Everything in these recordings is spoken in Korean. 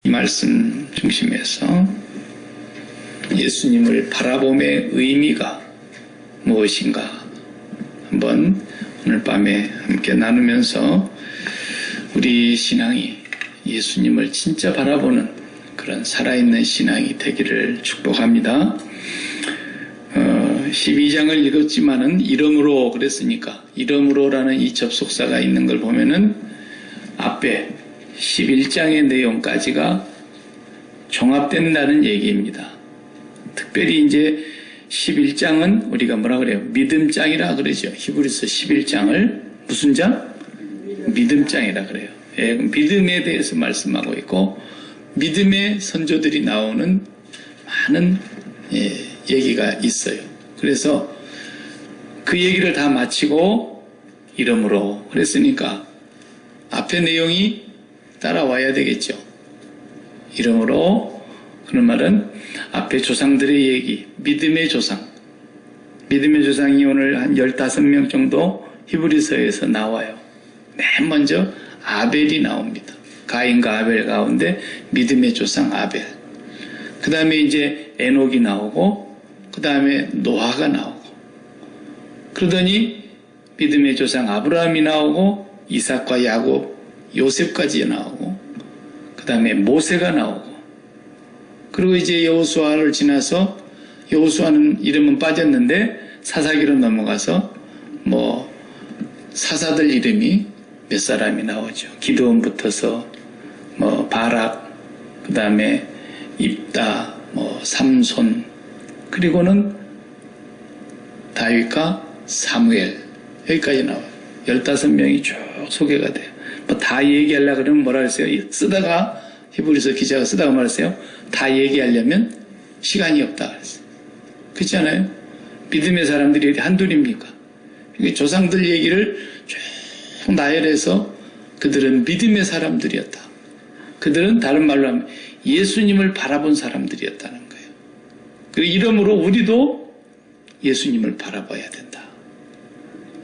이 말씀 중심에서 예수님을 바라봄의 의미가 무엇인가 한번 오늘 밤에 함께 나누면서 우리 신앙이 예수님을 진짜 바라보는 그런 살아있는 신앙이 되기를 축복합니다. 12장을 읽었지만은 이름으로 그랬으니까 이름으로라는 이 접속사가 있는 걸 보면은 앞에 11장의 내용까지가 종합된다는 얘기입니다. 특별히 이제 11장은 우리가 뭐라 그래요? 믿음장이라 그러죠. 히브리서 11장을 무슨 장? 믿음장이라 그래요. 예, 믿음에 대해서 말씀하고 있고 믿음의 선조들이 나오는 많은 얘기가 있어요. 그래서 그 얘기를 다 마치고 이름으로 그랬으니까 앞에 내용이 따라와야 되겠죠. 이름으로 그런 말은 앞에 조상들의 얘기, 믿음의 조상. 믿음의 조상이 오늘 한 15명 정도 히브리서에서 나와요. 맨 먼저 아벨이 나옵니다. 가인과 아벨 가운데 믿음의 조상 아벨. 그 다음에 이제 에녹이 나오고 그 다음에 노아가 나오고 그러더니 믿음의 조상 아브라함이 나오고 이삭과 야곱, 요셉까지 나오고 그 다음에 모세가 나오고 그리고 이제 여호수아를 지나서 여호수아는 이름은 빠졌는데 사사기로 넘어가서 뭐 사사들 이름이 몇 사람이 나오죠. 기드온부터서 뭐 바락, 그 다음에 입다, 뭐 삼손, 그리고는 다윗과 사무엘 여기까지 나와요. 15명이 쭉 소개가 돼요. 뭐 다 얘기하려고 그러면 뭐라 그랬어요? 쓰다가 히브리서 기자가 쓰다가 말했어요. 다 얘기하려면 시간이 없다 그랬어요. 그렇지 않아요? 믿음의 사람들이 한둘입니까? 조상들 얘기를 쭉 나열해서 그들은 믿음의 사람들이었다. 그들은 다른 말로 하면 예수님을 바라본 사람들이었다는 거예요. 그리고 이러므로 우리도 예수님을 바라봐야 된다.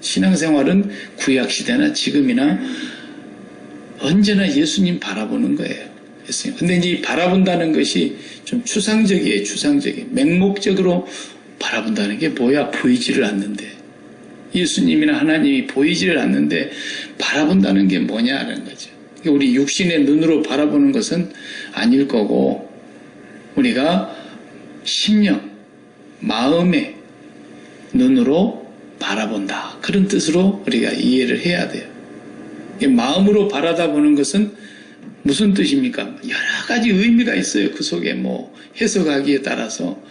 신앙생활은 구약시대나 지금이나 언제나 예수님 바라보는 거예요. 근데 이제 바라본다는 것이 좀 추상적이에요. 추상적이에요. 맹목적으로 바라본다는 게 뭐야? 보이지를 않는데. 예수님이나 하나님이 보이지를 않는데 바라본다는 게 뭐냐는 거죠. 우리 육신의 눈으로 바라보는 것은 아닐 거고 우리가 심령, 마음의 눈으로 바라본다. 그런 뜻으로 우리가 이해를 해야 돼요. 마음으로 바라다보는 것은 무슨 뜻입니까? 여러 가지 의미가 있어요. 그 속에 뭐 해석하기에 따라서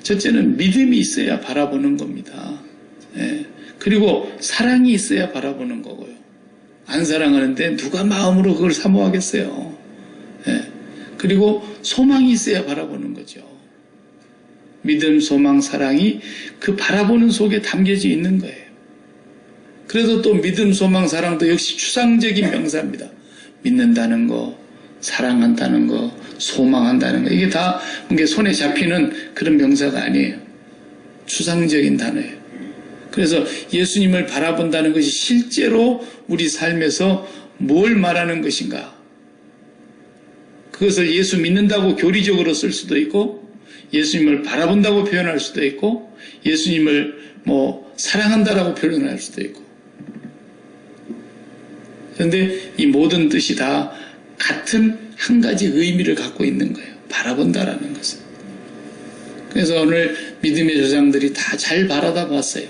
첫째는 믿음이 있어야 바라보는 겁니다. 그리고 사랑이 있어야 바라보는 거고요. 안 사랑하는데 누가 마음으로 그걸 사모하겠어요. 그리고 소망이 있어야 바라보는 거죠. 믿음, 소망, 사랑이 그 바라보는 속에 담겨져 있는 거예요. 그래도 또 믿음, 소망, 사랑도 역시 추상적인 명사입니다. 믿는다는 거, 사랑한다는 거, 소망한다는 거 이게 다 손에 잡히는 그런 명사가 아니에요. 추상적인 단어예요. 그래서 예수님을 바라본다는 것이 실제로 우리 삶에서 뭘 말하는 것인가? 그것을 예수 믿는다고 교리적으로 쓸 수도 있고 예수님을 바라본다고 표현할 수도 있고 예수님을 뭐 사랑한다라고 표현할 수도 있고 그런데 이 모든 뜻이 다 같은 한 가지 의미를 갖고 있는 거예요. 바라본다라는 것은. 그래서 오늘 믿음의 조상들이 다 잘 바라다 봤어요.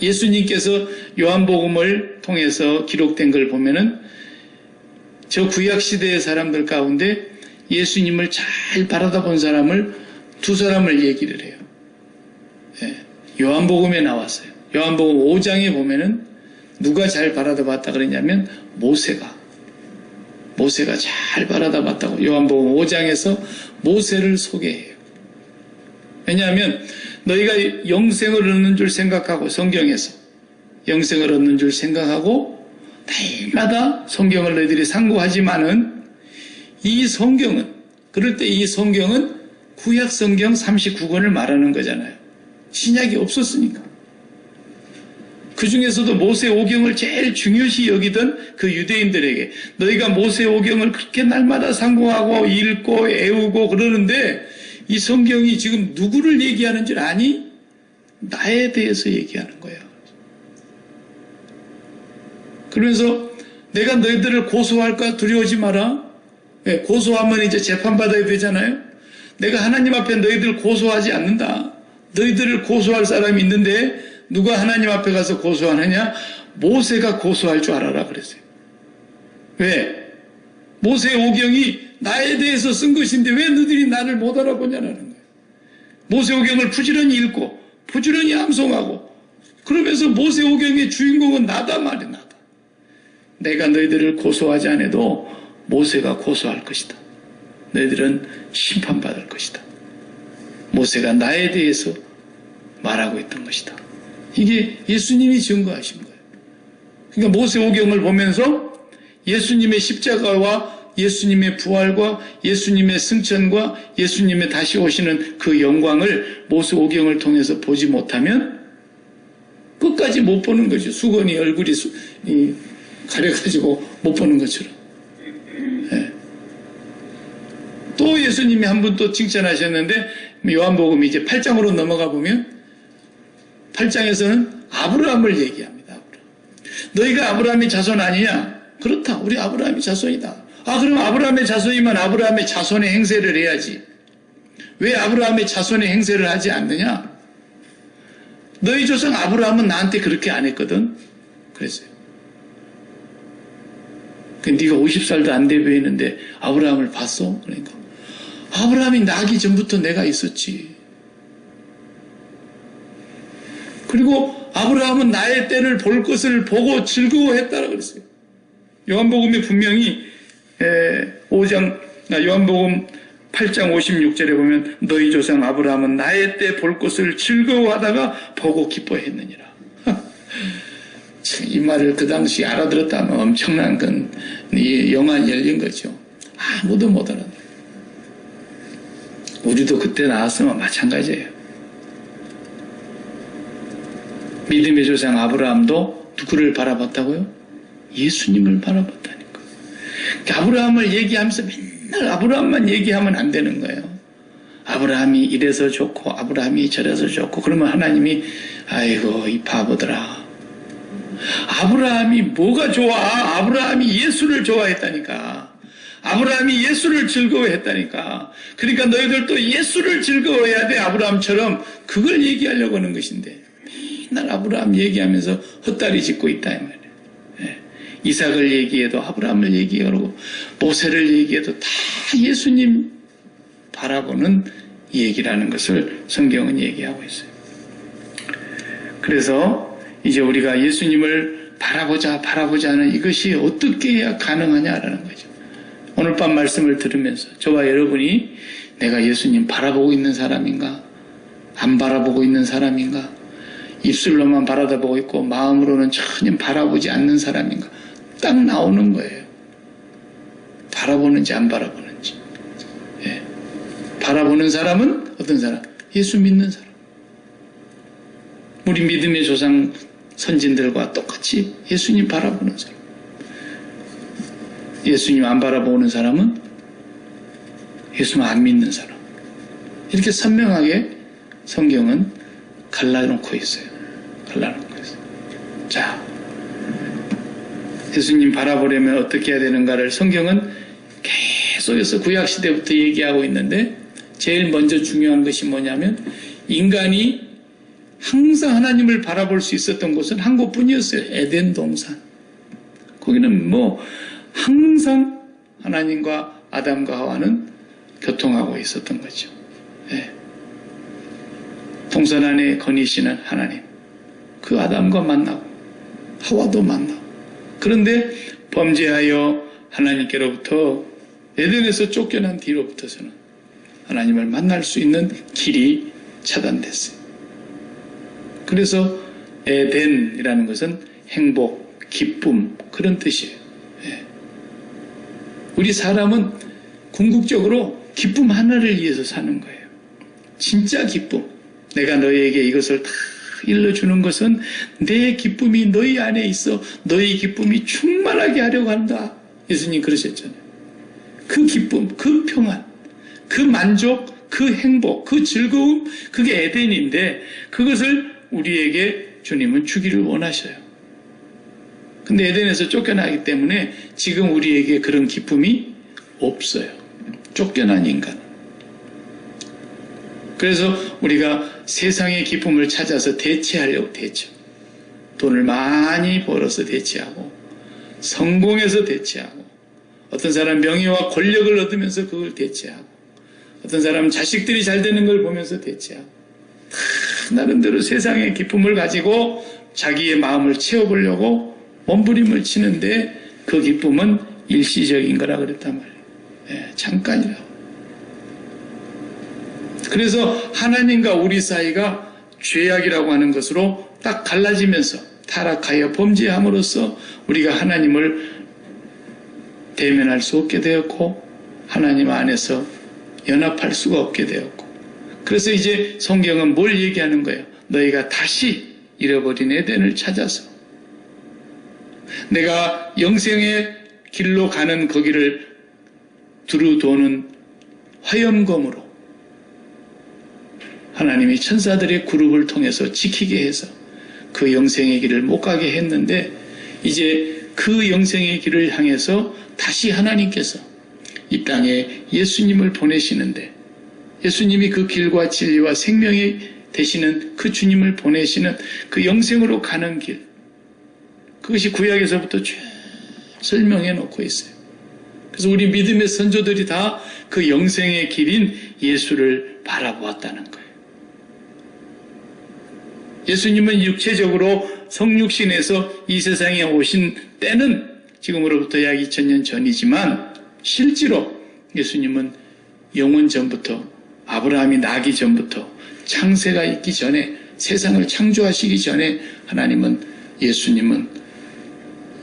예수님께서 요한복음을 통해서 기록된 걸 보면은 저 구약시대의 사람들 가운데 예수님을 잘 바라다 본 사람을 두 사람을 얘기를 해요. 요한복음에 나왔어요. 요한복음 5장에 보면은 누가 잘 바라다 봤다 그랬냐면 모세가 잘 바라다 봤다고 요한복음 5장에서 모세를 소개해요. 왜냐하면 너희가 영생을 얻는 줄 생각하고 성경에서 영생을 얻는 줄 생각하고 날마다 성경을 너희들이 상고하지만은 이 성경은 그럴 때 이 성경은 구약 성경 39권을 말하는 거잖아요. 신약이 없었으니까. 그 중에서도 모세 오경을 제일 중요시 여기던 그 유대인들에게 너희가 모세 오경을 그렇게 날마다 상고하고 읽고 애우고 그러는데 이 성경이 지금 누구를 얘기하는 줄 아니? 나에 대해서 얘기하는 거예요. 그러면서 내가 너희들을 고소할까 두려워하지 마라. 고소하면 이제 재판받아야 되잖아요. 내가 하나님 앞에 너희들 고소하지 않는다. 너희들을 고소할 사람이 있는데 누가 하나님 앞에 가서 고소하느냐? 모세가 고소할 줄 알아라 그랬어요. 왜? 모세 오경이 나에 대해서 쓴 것인데 왜 너희들이 나를 못 알아보냐는 거예요. 모세 오경을 부지런히 읽고 부지런히 암송하고 그러면서 모세 오경의 주인공은 나다 말이야. 나다. 내가 너희들을 고소하지 않아도 모세가 고소할 것이다. 너희들은 심판받을 것이다. 모세가 나에 대해서 말하고 있던 것이다. 이게 예수님이 증거하신 거예요. 그러니까 모세 오경을 보면서 예수님의 십자가와 예수님의 부활과 예수님의 승천과 예수님의 다시 오시는 그 영광을 모세 오경을 통해서 보지 못하면 끝까지 못 보는 거죠. 수건이 얼굴이 가려가지고 못 보는 것처럼. 네. 또 예수님이 한 분 또 칭찬하셨는데 요한복음 이제 8장으로 넘어가 보면 8장에서는 아브라함을 얘기합니다. 너희가 아브라함의 자손 아니냐? 그렇다. 우리 아브라함의 자손이다. 그럼 아브라함의 자손이면 아브라함의 자손의 행세를 해야지. 왜 아브라함의 자손의 행세를 하지 않느냐? 너희 조상 아브라함은 나한테 그렇게 안 했거든. 그랬어요. 네가 50살도 안 돼 보이는데 아브라함을 봤어? 그러니까 아브라함이 나기 전부터 내가 있었지. 그리고 아브라함은 나의 때를 볼 것을 보고 즐거워했다라고 그랬어요. 요한복음에 분명히 요한복음 8장 56절에 보면 너희 조상 아브라함은 나의 때 볼 것을 즐거워하다가 보고 기뻐했느니라. 이 말을 그 당시 알아들었다면 엄청난 건 영안이 열린 거죠. 아무도 못 알아들어요. 우리도 그때 나왔으면 마찬가지예요. 믿음의 조상 아브라함도 누구를 바라봤다고요? 예수님을 바라봤다니까. 아브라함을 얘기하면서 맨날 아브라함만 얘기하면 안 되는 거예요. 아브라함이 이래서 좋고 아브라함이 저래서 좋고 그러면 하나님이 아이고 이 바보들아. 아브라함이 뭐가 좋아? 아브라함이 예수를 좋아했다니까. 아브라함이 예수를 즐거워했다니까. 그러니까 너희들도 예수를 즐거워해야 돼. 아브라함처럼. 그걸 얘기하려고 하는 것인데 맨날 아브라함 얘기하면서 헛다리 짚고 있다 이 말이에요. 이삭을 얘기해도 아브라함을 얘기하고 모세를 얘기해도 다 예수님 바라보는 얘기라는 것을 성경은 얘기하고 있어요. 그래서 이제 우리가 예수님을 바라보자 하는 이것이 어떻게 해야 가능하냐라는 거죠. 오늘 밤 말씀을 들으면서 저와 여러분이 내가 예수님 바라보고 있는 사람인가? 안 바라보고 있는 사람인가? 입술로만 바라보고 있고 마음으로는 전혀 바라보지 않는 사람인가? 딱 나오는 거예요. 바라보는지 안 바라보는지. 예. 바라보는 사람은 어떤 사람? 예수 믿는 사람. 우리 믿음의 조상 선진들과 똑같이 예수님 바라보는 사람. 예수님 안 바라보는 사람은 예수님 안 믿는 사람. 이렇게 선명하게 성경은 갈라놓고 있어요. 자, 예수님 바라보려면 어떻게 해야 되는가를 성경은 계속해서 구약시대부터 얘기하고 있는데 제일 먼저 중요한 것이 뭐냐면 인간이 항상 하나님을 바라볼 수 있었던 곳은 한 곳뿐이었어요. 에덴 동산. 거기는 항상 하나님과 아담과 하와는 교통하고 있었던 거죠. 예. 동산 안에 거니시는 하나님. 그 아담과 만나고 하와도 만나고. 그런데 범죄하여 하나님께로부터 에덴에서 쫓겨난 뒤로부터서는 하나님을 만날 수 있는 길이 차단됐어요. 그래서 에덴이라는 것은 행복, 기쁨 그런 뜻이에요. 예. 우리 사람은 궁극적으로 기쁨 하나를 위해서 사는 거예요. 진짜 기쁨. 내가 너희에게 이것을 다 일러주는 것은 내 기쁨이 너희 안에 있어 너희 기쁨이 충만하게 하려고 한다. 예수님 그러셨잖아요. 그 기쁨, 그 평안, 그 만족, 그 행복, 그 즐거움, 그게 에덴인데 그것을 우리에게 주님은 주기를 원하셔요. 근데 에덴에서 쫓겨나기 때문에 지금 우리에게 그런 기쁨이 없어요. 쫓겨난 인간. 그래서 우리가 세상의 기쁨을 찾아서 대체하려고 대체. 돈을 많이 벌어서 대체하고 성공해서 대체하고 어떤 사람 명예와 권력을 얻으면서 그걸 대체하고 어떤 사람은 자식들이 잘 되는 걸 보면서 대체하고 다 나름대로 세상의 기쁨을 가지고 자기의 마음을 채워보려고 몸부림을 치는데 그 기쁨은 일시적인 거라 그랬단 말이에요. 잠깐이라고. 그래서 하나님과 우리 사이가 죄악이라고 하는 것으로 딱 갈라지면서 타락하여 범죄함으로써 우리가 하나님을 대면할 수 없게 되었고 하나님 안에서 연합할 수가 없게 되었고 그래서 이제 성경은 뭘 얘기하는 거예요? 너희가 다시 잃어버린 에덴을 찾아서 내가 영생의 길로 가는 거기를 두루 도는 화염검으로 하나님이 천사들의 그룹을 통해서 지키게 해서 그 영생의 길을 못 가게 했는데 이제 그 영생의 길을 향해서 다시 하나님께서 이 땅에 예수님을 보내시는데 예수님이 그 길과 진리와 생명이 되시는 그 주님을 보내시는 그 영생으로 가는 길 그것이 구약에서부터 쭉 설명해 놓고 있어요. 그래서 우리 믿음의 선조들이 다 그 영생의 길인 예수를 바라보았다는 거예요. 예수님은 육체적으로 성육신에서 이 세상에 오신 때는 지금으로부터 약 2000년 전이지만 실제로 예수님은 영원 전부터 아브라함이 나기 전부터 창세가 있기 전에 세상을 창조하시기 전에 예수님은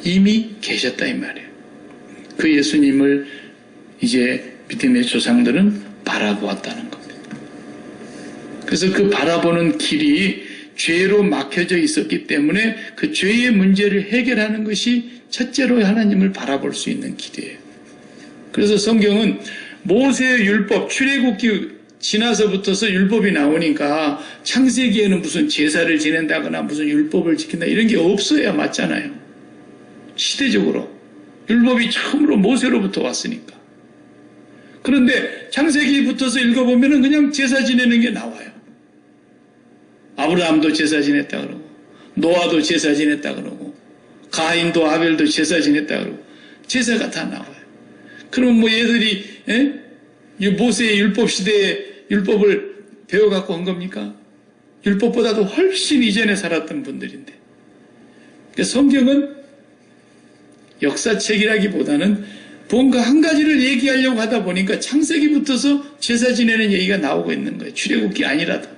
이미 계셨다 이 말이에요. 그 예수님을 이제 믿음의 조상들은 바라보았다는 겁니다. 그래서 그 바라보는 길이 죄로 막혀져 있었기 때문에 그 죄의 문제를 해결하는 것이 첫째로 하나님을 바라볼 수 있는 길이에요. 그래서 성경은 모세의 율법, 출애굽기 지나서부터서 율법이 나오니까 창세기에는 무슨 제사를 지낸다거나 무슨 율법을 지킨다 이런 게 없어야 맞잖아요. 시대적으로. 율법이 처음으로 모세로부터 왔으니까. 그런데 창세기부터서 읽어보면 그냥 제사 지내는 게 나와요. 아브라함도 제사 지냈다 그러고 노아도 제사 지냈다 그러고 가인도 아벨도 제사 지냈다 그러고 제사가 다 나와요. 그럼 뭐 얘들이 모세의 율법 시대에 율법을 배워갖고 한 겁니까? 율법보다도 훨씬 이전에 살았던 분들인데 그러니까 성경은 역사책이라기보다는 뭔가 한 가지를 얘기하려고 하다 보니까 창세기부터서 제사 지내는 얘기가 나오고 있는 거예요. 출애굽기 아니라도.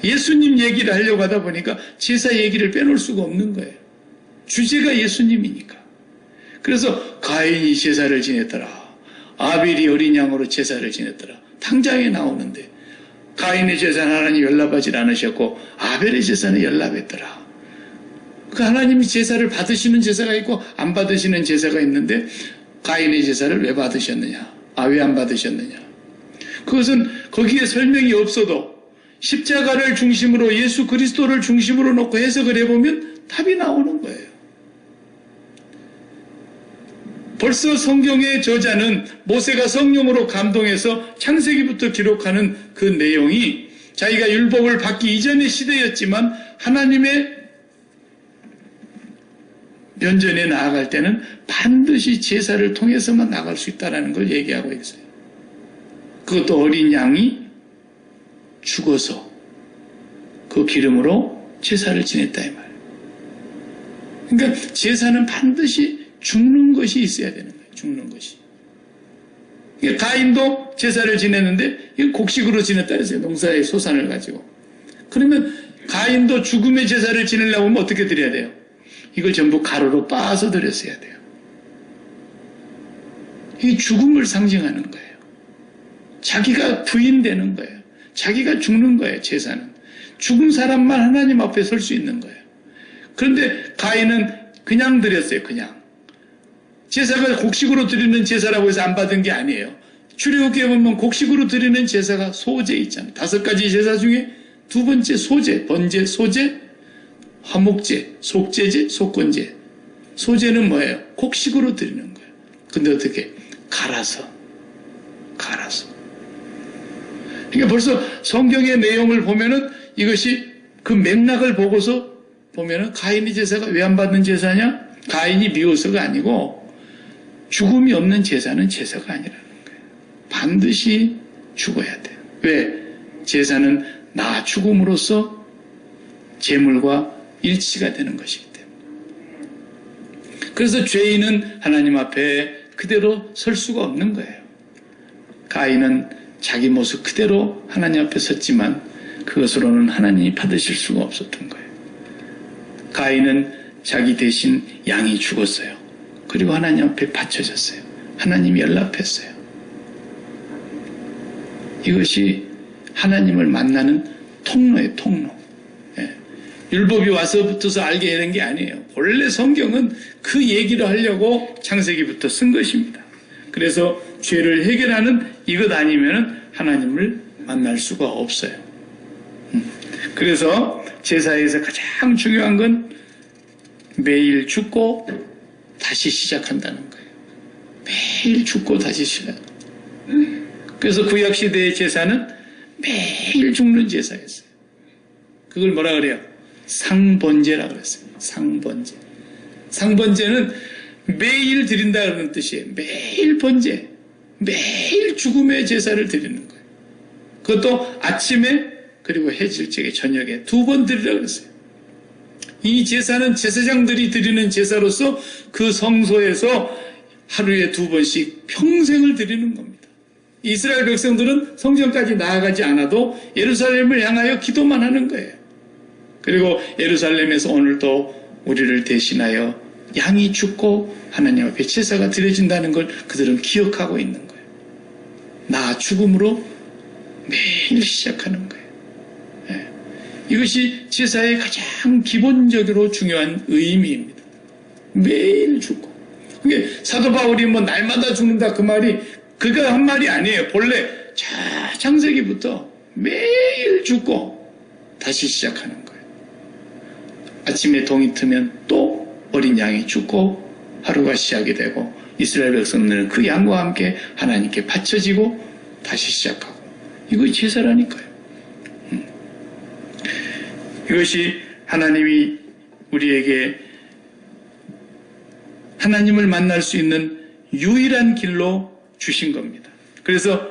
예수님 얘기를 하려고 하다 보니까 제사 얘기를 빼놓을 수가 없는 거예요. 주제가 예수님이니까. 그래서 가인이 제사를 지냈더라. 아벨이 어린 양으로 제사를 지냈더라. 당장에 나오는데 가인의 제사는 하나님 연락하지 않으셨고 아벨의 제사는 연락했더라. 그 하나님이 제사를 받으시는 제사가 있고 안 받으시는 제사가 있는데 가인의 제사를 왜 받으셨느냐? 왜 안 받으셨느냐? 그것은 거기에 설명이 없어도 십자가를 중심으로 예수 그리스도를 중심으로 놓고 해석을 해보면 답이 나오는 거예요. 벌써 성경의 저자는 모세가 성령으로 감동해서 창세기부터 기록하는 그 내용이 자기가 율법을 받기 이전의 시대였지만 하나님의 면전에 나아갈 때는 반드시 제사를 통해서만 나갈 수 있다는 걸 얘기하고 있어요. 그것도 어린 양이 죽어서 그 기름으로 제사를 지냈다 이 말이에요. 그러니까 제사는 반드시 죽는 것이 있어야 되는 거예요. 죽는 것이. 그러니까 가인도 제사를 지냈는데 이거 곡식으로 지냈다 그랬어요. 농사의 소산을 가지고. 그러면 가인도 죽음의 제사를 지내려고 하면 어떻게 드려야 돼요? 이걸 전부 가루로 빻아서 드렸어야 돼요. 이게 죽음을 상징하는 거예요. 자기가 부인되는 거예요. 자기가 죽는 거예요. 제사는. 죽은 사람만 하나님 앞에 설 수 있는 거예요. 그런데 가인은 그냥 드렸어요. 그냥. 제사가 곡식으로 드리는 제사라고 해서 안 받은 게 아니에요. 출애굽기에 보면 곡식으로 드리는 제사가 소제 있잖아요. 5가지 제사 중에 두 번째 소제, 번제, 소제, 화목제, 속제제, 속건제. 소제는 뭐예요? 곡식으로 드리는 거예요. 근데 어떻게? 갈아서. 그러니까 벌써 성경의 내용을 보면은 이것이 그 맥락을 보고서 보면은 가인의 제사가 왜 안 받는 제사냐? 가인이 미워서가 아니고 죽음이 없는 제사는 제사가 아니라는 거예요. 반드시 죽어야 돼요. 왜? 제사는 나 죽음으로써 제물과 일치가 되는 것이기 때문에. 그래서 죄인은 하나님 앞에 그대로 설 수가 없는 거예요. 가인은 자기 모습 그대로 하나님 앞에 섰지만 그것으로는 하나님이 받으실 수가 없었던 거예요. 가인은 자기 대신 양이 죽었어요. 그리고 하나님 앞에 바쳐졌어요. 하나님이 연락했어요. 이것이 하나님을 만나는 통로예요. 통로. 예. 율법이 와서부터서 알게 되는 게 아니에요. 본래 성경은 그 얘기를 하려고 창세기부터 쓴 것입니다. 그래서 죄를 해결하는 이것 아니면 하나님을 만날 수가 없어요. 그래서 제사에서 가장 중요한 건 매일 죽고 다시 시작한다는 거예요. 매일 죽고 다시 시작. 그래서 구약시대의 제사는 매일 죽는 제사였어요. 그걸 뭐라 그래요? 상번제라고 그랬어요. 상번제. 상번제는 매일 드린다 그러는 뜻이에요. 매일 번제. 매일 죽음의 제사를 드리는 거예요. 그것도 아침에 그리고 해질적에 저녁에 2번 드리라고 그랬어요. 이 제사는 제사장들이 드리는 제사로서 그 성소에서 하루에 2번씩 평생을 드리는 겁니다. 이스라엘 백성들은 성전까지 나아가지 않아도 예루살렘을 향하여 기도만 하는 거예요. 그리고 예루살렘에서 오늘도 우리를 대신하여 양이 죽고 하나님 앞에 제사가 드려진다는 걸 그들은 기억하고 있는 거예요. 나 죽음으로 매일 시작하는 거예요. 네. 이것이 제사의 가장 기본적으로 중요한 의미입니다. 매일 죽고. 그게 사도 바울이 뭐 날마다 죽는다 그 말이 그가 한 말이 아니에요. 본래 창세기부터 매일 죽고 다시 시작하는 거예요. 아침에 동이 트면 또 어린 양이 죽고 하루가 시작이 되고 이스라엘 백성들은 그 양과 함께 하나님께 바쳐지고 다시 시작하고 이것이 제사라니까요. 이것이 하나님이 우리에게 하나님을 만날 수 있는 유일한 길로 주신 겁니다. 그래서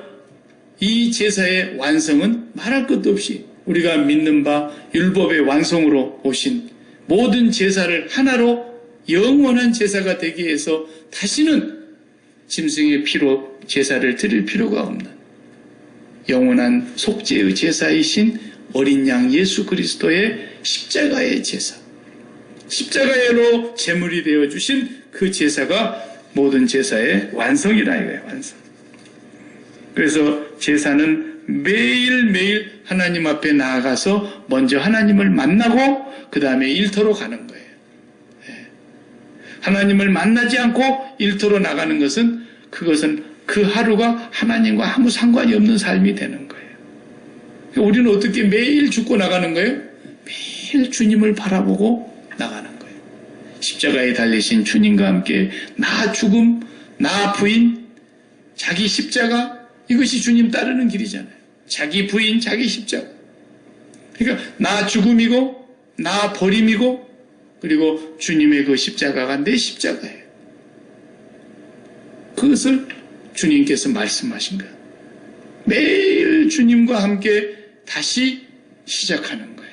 이 제사의 완성은 말할 것도 없이 우리가 믿는 바 율법의 완성으로 오신 모든 제사를 하나로 영원한 제사가 되기 위해서 다시는 짐승의 피로 제사를 드릴 필요가 없는 영원한 속죄의 제사이신 어린 양 예수 그리스도의 십자가의 제사, 십자가로 제물이 되어주신 그 제사가 모든 제사의 완성이라 이거예요. 완성. 그래서 제사는 매일매일 하나님 앞에 나아가서 먼저 하나님을 만나고 그 다음에 일터로 가는 거예요. 하나님을 만나지 않고 일터로 나가는 것은 그것은 그 하루가 하나님과 아무 상관이 없는 삶이 되는 거예요. 우리는 어떻게 매일 죽고 나가는 거예요? 매일 주님을 바라보고 나가는 거예요. 십자가에 달리신 주님과 함께 나 죽음, 나 부인, 자기 십자가 이것이 주님 따르는 길이잖아요. 자기 부인, 자기 십자가. 그러니까 나 죽음이고 나 버림이고 그리고 주님의 그 십자가가 내 십자가예요. 그것을 주님께서 말씀하신 거예요. 매일 주님과 함께 다시 시작하는 거예요.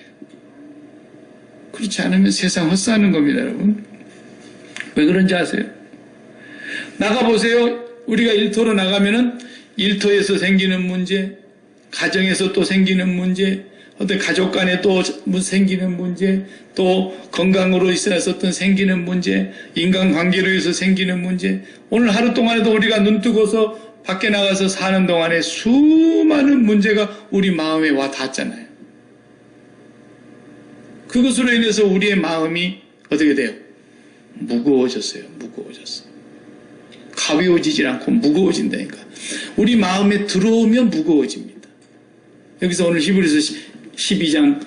그렇지 않으면 세상 헛사는 겁니다, 여러분. 왜 그런지 아세요? 나가보세요. 우리가 일터로 나가면은 일터에서 생기는 문제, 가정에서 또 생기는 문제, 어떤 가족 간에 또 생기는 문제, 또 건강으로 있어서 어떤 생기는 문제, 인간관계로 해서 생기는 문제, 오늘 하루 동안에도 우리가 눈 뜨고서 밖에 나가서 사는 동안에 수많은 문제가 우리 마음에 와 닿았잖아요. 그것으로 인해서 우리의 마음이 어떻게 돼요? 무거워졌어요. 무거워졌어. 가벼워지질 않고 무거워진다니까. 우리 마음에 들어오면 무거워집니다. 여기서 오늘 히브리서 12장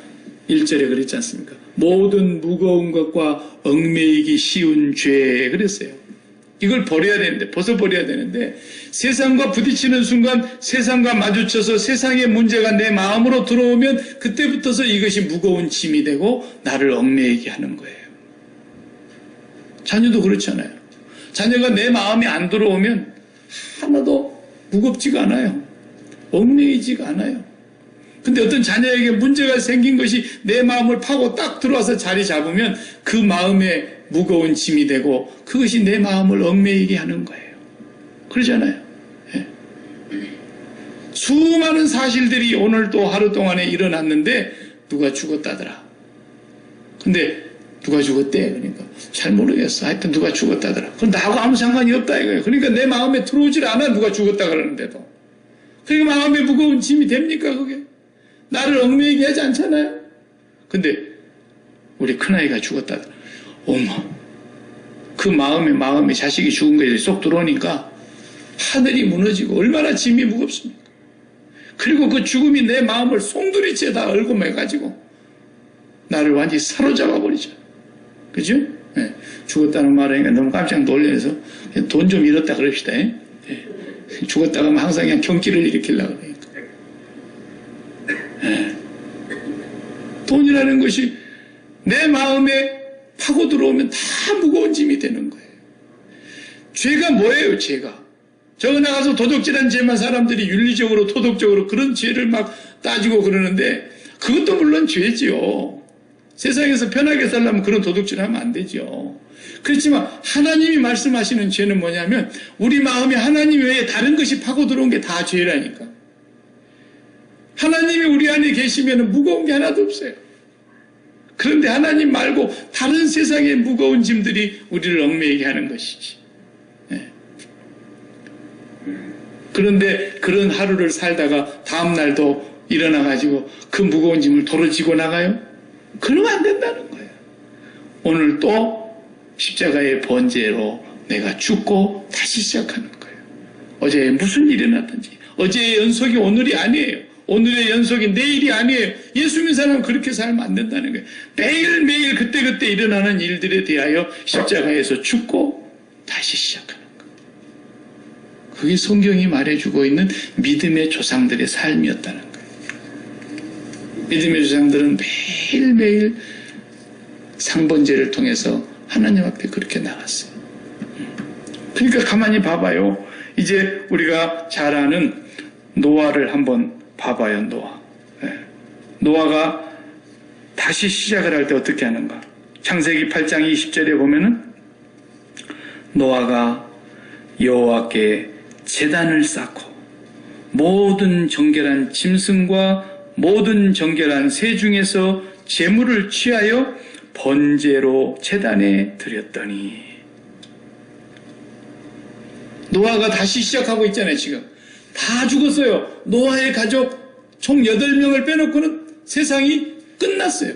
1절에 그랬지 않습니까? 모든 무거운 것과 얽매이기 쉬운 죄 그랬어요. 이걸 버려야 되는데, 벗어버려야 되는데, 세상과 부딪히는 순간 세상과 마주쳐서 세상의 문제가 내 마음으로 들어오면 그때부터서 이것이 무거운 짐이 되고 나를 얽매이게 하는 거예요. 자녀도 그렇잖아요. 자녀가 내 마음에 안 들어오면 하나도 무겁지가 않아요. 얽매이지가 않아요. 근데 어떤 자녀에게 문제가 생긴 것이 내 마음을 파고 딱 들어와서 자리 잡으면 그 마음에 무거운 짐이 되고 그것이 내 마음을 얽매이게 하는 거예요. 그러잖아요. 예. 수많은 사실들이 오늘 또 하루 동안에 일어났는데 누가 죽었다더라. 근데 누가 죽었대? 그러니까 잘 모르겠어. 하여튼 누가 죽었다더라. 그건 나하고 아무 상관이 없다 이거예요. 그러니까 내 마음에 들어오질 않아. 누가 죽었다 그러는데도. 그러니까 마음에 무거운 짐이 됩니까 그게? 나를 얽매이게 하지 않잖아요. 근데 우리 큰아이가 죽었다더라. 어머, 그 마음에 자식이 죽은 것이 쏙 들어오니까 하늘이 무너지고 얼마나 짐이 무겁습니까? 그리고 그 죽음이 내 마음을 송두리째 다 얽어매가지고 나를 완전히 사로잡아 버리죠. 그죠? 네. 죽었다는 말하니까 너무 깜짝 놀라서 돈 좀 잃었다 그럽시다. 네. 죽었다가 하면 항상 그냥 경기를 일으키려고 그러니까. 네. 돈이라는 것이 내 마음에 파고 들어오면 다 무거운 짐이 되는 거예요. 죄가 뭐예요, 죄가? 저거 나가서 도둑질한 죄만 사람들이 윤리적으로, 도덕적으로 그런 죄를 막 따지고 그러는데 그것도 물론 죄지요. 세상에서 편하게 살려면 그런 도둑질 하면 안 되죠. 그렇지만 하나님이 말씀하시는 죄는 뭐냐면 우리 마음에 하나님 외에 다른 것이 파고 들어온 게 다 죄라니까. 하나님이 우리 안에 계시면 무거운 게 하나도 없어요. 그런데 하나님 말고 다른 세상의 무거운 짐들이 우리를 얽매이게 하는 것이지. 네. 그런데 그런 하루를 살다가 다음 날도 일어나가지고 그 무거운 짐을 도로 지고 나가요? 그러면 안 된다는 거예요. 오늘 또 십자가의 번제로 내가 죽고 다시 시작하는 거예요. 어제 무슨 일이 났든지 어제의 연속이 오늘이 아니에요. 오늘의 연속이 내일이 아니에요. 예수 믿는 사람은 그렇게 살면 안 된다는 거예요. 매일매일 그때그때 일어나는 일들에 대하여 십자가에서 죽고 다시 시작하는 거예요. 그게 성경이 말해주고 있는 믿음의 조상들의 삶이었다는 거예요. 믿음의 조상들은 매일매일 상번제를 통해서 하나님 앞에 그렇게 나갔어요. 그러니까 가만히 봐봐요. 이제 우리가 잘 아는 노아를 한번 봐봐요. 노아. 네. 노아가 다시 시작을 할 때 어떻게 하는가? 창세기 8장 20절에 보면은 노아가 여호와께 제단을 쌓고 모든 정결한 짐승과 모든 정결한 새 중에서 제물을 취하여 번제로 제단에 드렸더니. 노아가 다시 시작하고 있잖아요. 지금 다 죽었어요. 노아의 가족 총 8명을 빼놓고는 세상이 끝났어요.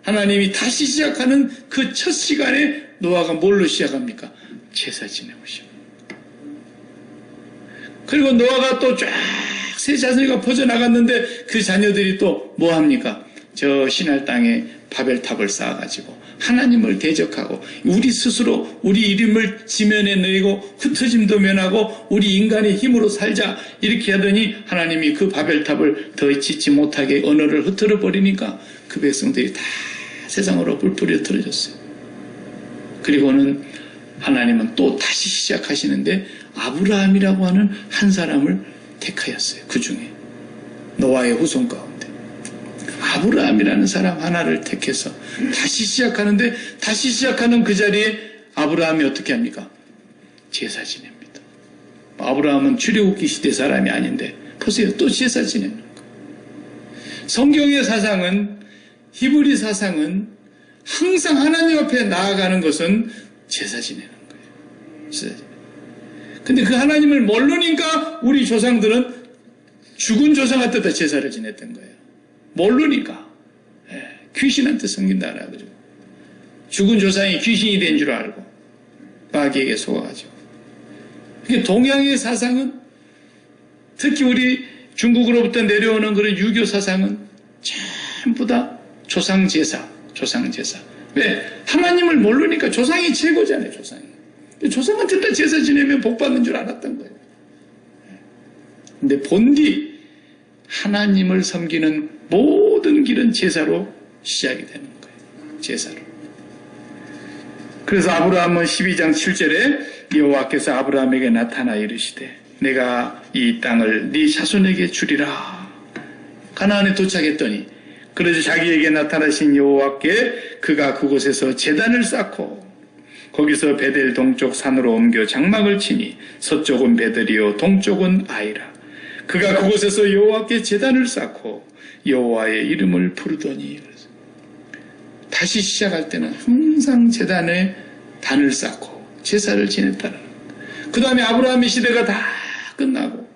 하나님이 다시 시작하는 그 첫 시간에 노아가 뭘로 시작합니까? 제사 지내고 시작합니다. 그리고 노아가 또 쫙 세 자녀가 퍼져나갔는데 그 자녀들이 또 뭐합니까? 저 신할 땅에 바벨탑을 쌓아가지고 하나님을 대적하고 우리 스스로 우리 이름을 지면에 넣이고 흩어짐도 면하고 우리 인간의 힘으로 살자 이렇게 하더니 하나님이 그 바벨탑을 더 짓지 못하게 언어를 흩어져 버리니까 그 백성들이 다 세상으로 뿔뿔이 흩어졌어요. 그리고는 하나님은 또 다시 시작하시는데 아브라함이라고 하는 한 사람을 택하였어요. 그 중에 노아의 후손 가운데 아브라함이라는 사람 하나를 택해서 다시 시작하는데 다시 시작하는 그 자리에 아브라함이 어떻게 합니까? 제사 지냅니다. 아브라함은 출애굽기 시대 사람이 아닌데 보세요. 또 제사 지내는 거예요. 성경의 사상은 히브리 사상은 항상 하나님 앞에 나아가는 것은 제사 지내는 거예요. 제사 지내는. 근데 그 하나님을 모르니까 우리 조상들은 죽은 조상한테다 제사를 지냈던 거예요. 모르니까. 예, 귀신한테 섬긴다 그러죠. 죽은 조상이 귀신이 된 줄 알고 마귀에게 속아가지고. 동양의 사상은, 특히 우리 중국으로부터 내려오는 그런 유교 사상은 전부 다 조상제사. 왜? 하나님을 모르니까 조상이 최고잖아요, 조상이. 조상한테 다 제사 지내면 복 받는 줄 알았던 거예요. 근데 본디 하나님을 섬기는 모든 길은 제사로 시작이 되는 거예요. 제사로. 그래서 아브라함은 12장 7절에 여호와께서 아브라함에게 나타나 이르시되 내가 이 땅을 네 자손에게 주리라. 가나안에 도착했더니 그래서 자기에게 나타나신 여호와께 그가 그곳에서 제단을 쌓고 거기서 베델 동쪽 산으로 옮겨 장막을 치니 서쪽은 베델이요 동쪽은 아이라. 그가 그곳에서 여호와께 제단을 쌓고 여호와의 이름을 부르더니. 다시 시작할 때는 항상 제단에 단을 쌓고 제사를 지냈다는. 그 다음에 아브라함의 시대가 다 끝나고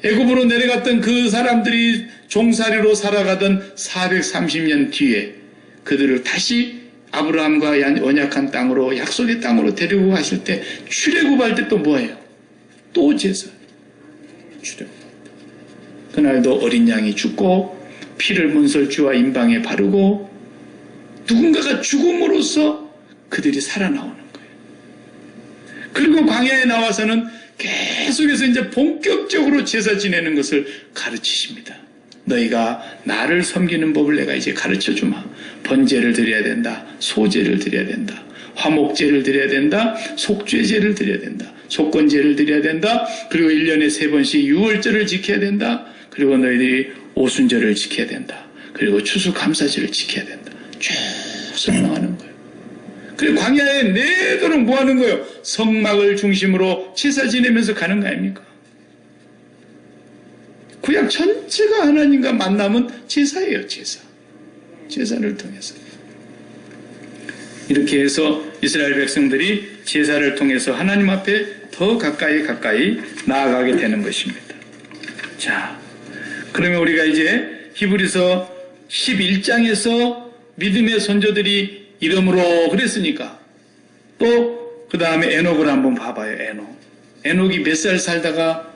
애굽으로 내려갔던 그 사람들이 종살이로 살아가던 430년 뒤에 그들을 다시 아브라함과 언약한 땅으로, 약속의 땅으로 데리고 가실 때 출애굽할 때 또 뭐예요? 또 제사. 출애굽. 그날도 어린 양이 죽고 피를 문설주와 임방에 바르고 누군가가 죽음으로써 그들이 살아나오는 거예요. 그리고 광야에 나와서는 계속해서 이제 본격적으로 제사 지내는 것을 가르치십니다. 너희가 나를 섬기는 법을 내가 이제 가르쳐주마. 번제를 드려야 된다. 소제를 드려야 된다. 화목제를 드려야 된다. 속죄제를 드려야 된다. 속건제를 드려야 된다. 그리고 1년에 3번씩 유월절을 지켜야 된다. 그리고 너희들이 오순절을 지켜야 된다. 그리고 추수감사절을 지켜야 된다. 쭉 설명하는 거예요. 그리고 광야에 내도록 뭐 하는 거예요? 성막을 중심으로 제사 지내면서 가는 거 아닙니까? 구약 전체가 하나님과 만남은 제사예요, 제사. 제사를 통해서. 이렇게 해서 이스라엘 백성들이 제사를 통해서 하나님 앞에 더 가까이 나아가게 되는 것입니다. 자, 그러면 우리가 이제 히브리서 11장에서 믿음의 선조들이 이름으로 그랬으니까 또 그 다음에 에녹을 한번 봐봐요. 에녹이 몇 살 살다가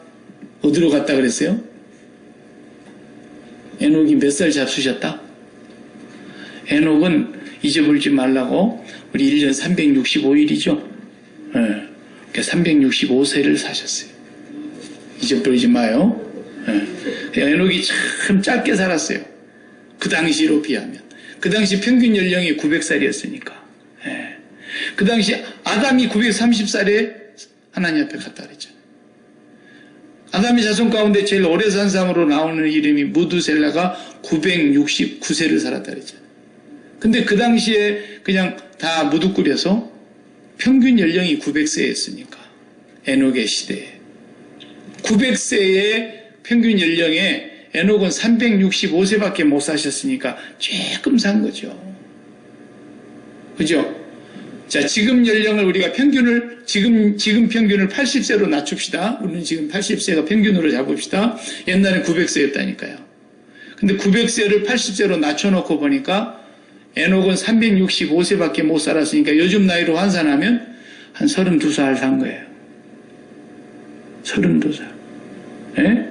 어디로 갔다 그랬어요? 에녹이 몇 살 잡수셨다? 에녹은 잊어버리지 말라고 우리 1년 365일이죠. 그러니까 365세를 사셨어요. 잊어버리지 마요. 에녹이 참 짧게 살았어요. 그 당시로 비하면. 그 당시 평균 연령이 900살이었으니까. 그 당시 아담이 930살에 하나님 앞에 갔다 그랬잖아요. 아담의 자손 가운데 제일 오래 산 사람으로 나오는 이름이 무두셀라가 969세를 살았다 그랬잖아요. 근데 그 당시에 그냥 다 무두 꾸려서 평균 연령이 900세였으니까. 에녹의 시대에. 900세의 평균 연령에 에녹은 365세밖에 못 사셨으니까 조금 산 거죠. 그죠? 자, 지금 연령을 우리가 평균을, 지금 평균을 80세로 낮춥시다. 우리는 지금 80세가 평균으로 잡읍시다. 옛날에 900세였다니까요. 근데 900세를 80세로 낮춰놓고 보니까 에녹은 365세밖에 못 살았으니까 요즘 나이로 환산하면 한 32살 산 거예요. 32살. 예?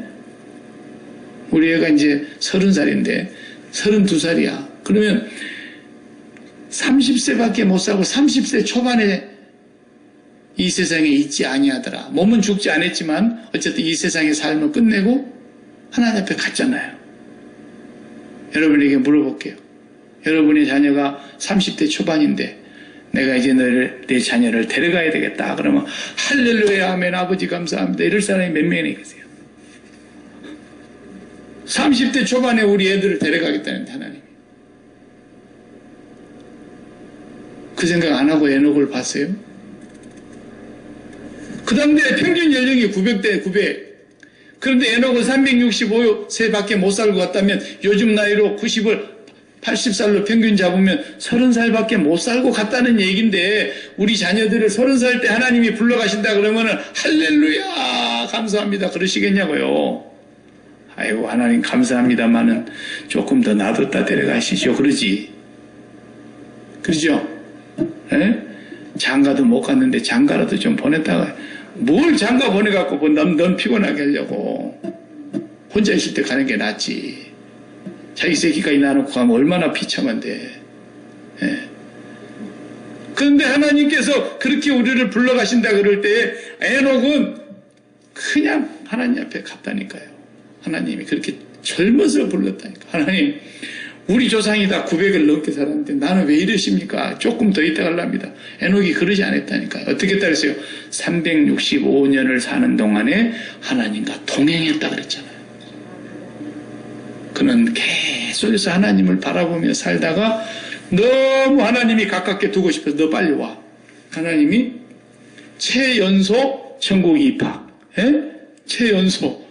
우리 애가 이제 30살인데 32살이야. 그러면 30세밖에 못 살고 30세 초반에 이 세상에 있지 아니하더라. 몸은 죽지 않았지만 어쨌든 이 세상의 삶을 끝내고 하나님 앞에 갔잖아요. 여러분에게 물어볼게요. 여러분의 자녀가 30대 초반인데 내가 이제 내 자녀를 데려가야 되겠다. 그러면 할렐루야 아멘 아버지 감사합니다. 이럴 사람이 몇 명이나 계세요? 30대 초반에 우리 애들을 데려가겠다는데 하나님. 그 생각 안 하고 에녹을 봤어요? 그 당시에 평균 연령이 900대 900. 그런데 에녹은 365세밖에 못 살고 갔다면 요즘 나이로 80살로 평균 잡으면 30살밖에 못 살고 갔다는 얘기인데 우리 자녀들을 30살 때 하나님이 불러가신다 그러면은 할렐루야 감사합니다 그러시겠냐고요. 아이고 하나님 감사합니다마는 조금 더 놔뒀다 데려가시죠. 그러지. 그러죠? 에? 장가도 못 갔는데 장가라도 좀 보냈다가 뭘 장가 보내갖고 넌 피곤하게 하려고. 혼자 있을 때 가는 게 낫지. 자기 새끼까지 놔놓고 가면 얼마나 비참한데. 예. 그런데 하나님께서 그렇게 우리를 불러가신다 그럴 때에 에녹은 그냥 하나님 앞에 갔다니까요. 하나님이 그렇게 젊어서 불렀다니까. 하나님, 우리 조상이 다 900을 넘게 살았는데 나는 왜 이러십니까? 조금 더 있다 갈랍니다. 에녹이 그러지 않았다니까요. 어떻게 했다 그랬어요? 365년을 사는 동안에 하나님과 동행했다 그랬잖아요. 그는 계속해서 하나님을 바라보며 살다가 너무 하나님이 가깝게 두고 싶어서 너 빨리 와. 하나님이 최연소 천국 입학. 최연소.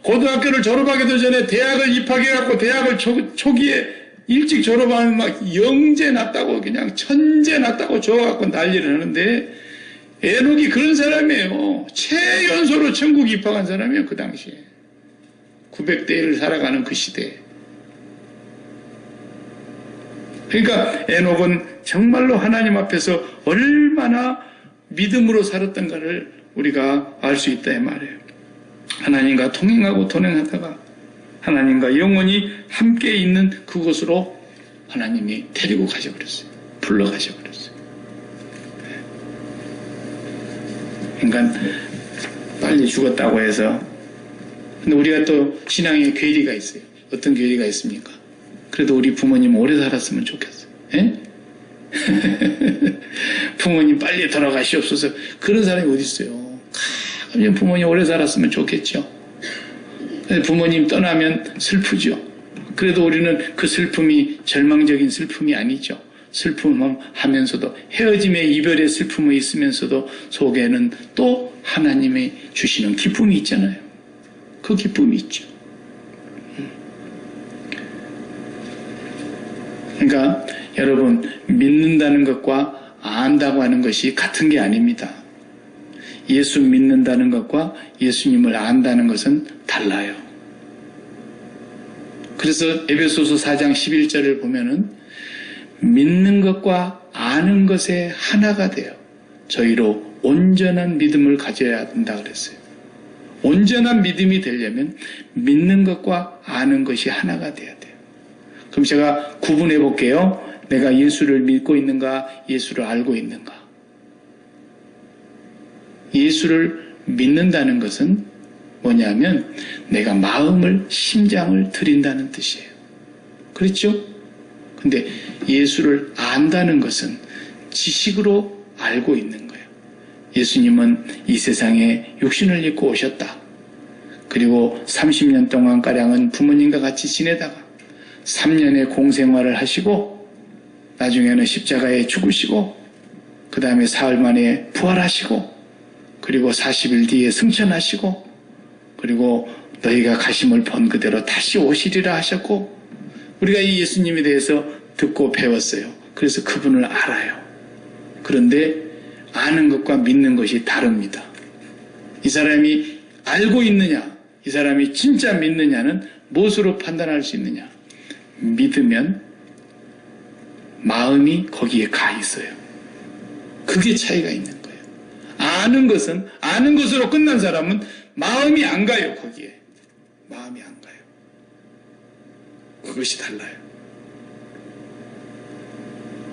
고등학교를 졸업하기도 전에 대학을 입학해갖고 대학을 초기에 일찍 졸업하면 막 영재 났다고 그냥 천재 났다고 줘갖고 난리를 하는데 에녹이 그런 사람이에요. 최연소로 천국 입학한 사람이에요. 그 당시에. 900대 1을 살아가는 그 시대에. 그러니까 에녹은 정말로 하나님 앞에서 얼마나 믿음으로 살았던가를 우리가 알 수 있다 이 말이에요. 하나님과 통행하고 동행하다가 하나님과 영원히 함께 있는 그곳으로 하나님이 데리고 가셔버렸어요. 불러가셔버렸어요. 그러니까 빨리 죽었다고 해서 근데 우리가 또 신앙에 괴리가 있어요. 어떤 괴리가 있습니까? 그래도 우리 부모님 오래 살았으면 좋겠어요. 부모님 빨리 돌아가시옵소서. 그런 사람이 어디 있어요? 가끔 부모님 오래 살았으면 좋겠죠. 부모님 떠나면 슬프죠. 그래도 우리는 그 슬픔이 절망적인 슬픔이 아니죠. 슬픔하면서도 헤어짐의 이별의 슬픔이 있으면서도 속에는 또 하나님이 주시는 기쁨이 있잖아요. 그 기쁨이 있죠. 그러니까 여러분 믿는다는 것과 안다고 하는 것이 같은 게 아닙니다. 예수 믿는다는 것과 예수님을 안다는 것은 달라요. 그래서 에베소서 4장 11절을 보면은 믿는 것과 아는 것에 하나가 돼요. 저희로 온전한 믿음을 가져야 된다 그랬어요. 온전한 믿음이 되려면 믿는 것과 아는 것이 하나가 돼야 돼요. 그럼 제가 구분해 볼게요. 내가 예수를 믿고 있는가, 예수를 알고 있는가. 예수를 믿는다는 것은 뭐냐면 내가 마음을, 심장을 드린다는 뜻이에요. 그렇죠? 근데 예수를 안다는 것은 지식으로 알고 있는 거예요. 예수님은 이 세상에 육신을 입고 오셨다. 그리고 30년 동안가량은 부모님과 같이 지내다가 3년의 공생활을 하시고 나중에는 십자가에 죽으시고 그 다음에 사흘 만에 부활하시고 그리고 40일 뒤에 승천하시고 그리고 너희가 가심을 번 그대로 다시 오시리라 하셨고 우리가 이 예수님에 대해서 듣고 배웠어요. 그래서 그분을 알아요. 그런데 아는 것과 믿는 것이 다릅니다. 이 사람이 알고 있느냐, 이 사람이 진짜 믿느냐는 무엇으로 판단할 수 있느냐? 믿으면 마음이 거기에 가 있어요. 그게 차이가 있는 거예요. 아는 것은, 아는 것으로 끝난 사람은 마음이 안 가요, 거기에. 마음이 안 가요. 그것이 달라요.